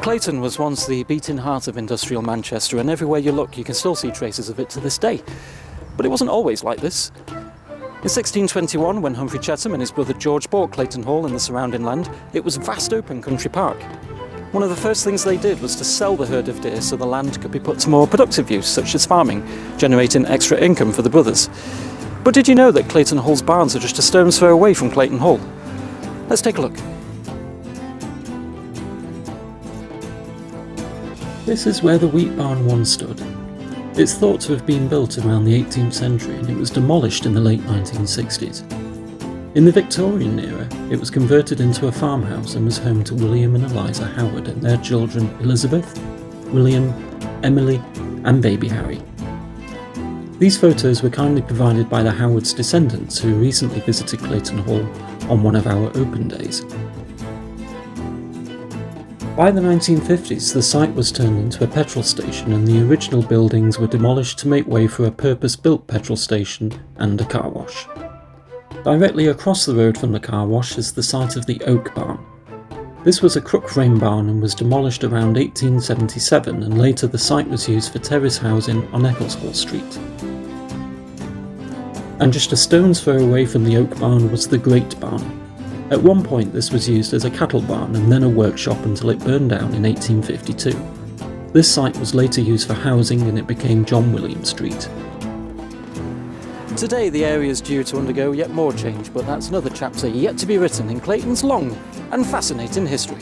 Clayton was once the beating heart of industrial Manchester, and everywhere you look you can still see traces of it to this day. But it wasn't always like this. In 1621, when Humphrey Chetham and his brother George bought Clayton Hall and the surrounding land, it was a vast open country park. One of the first things they did was to sell the herd of deer so the land could be put to more productive use, such as farming, generating extra income for the brothers. But did you know that Clayton Hall's barns are just a stone's throw away from Clayton Hall? Let's take a look. This is where the wheat barn once stood. It's thought to have been built around the 18th century and it was demolished in the late 1960s. In the Victorian era, it was converted into a farmhouse and was home to William and Eliza Howard and their children Elizabeth, William, Emily and baby Harry. These photos were kindly provided by the Howard's descendants who recently visited Clayton Hall on one of our open days. By the 1950s, the site was turned into a petrol station and the original buildings were demolished to make way for a purpose-built petrol station and a car wash. Directly across the road from the car wash is the site of the Oak Barn. This was a crook frame barn and was demolished around 1877, and later the site was used for terrace housing on Eccleshall Street. And just a stone's throw away from the Oak Barn was the Great Barn. At one point this was used as a cattle barn and then a workshop until it burned down in 1852. This site was later used for housing and it became John William Street. Today the area is due to undergo yet more change, but that's another chapter yet to be written in Clayton's long and fascinating history.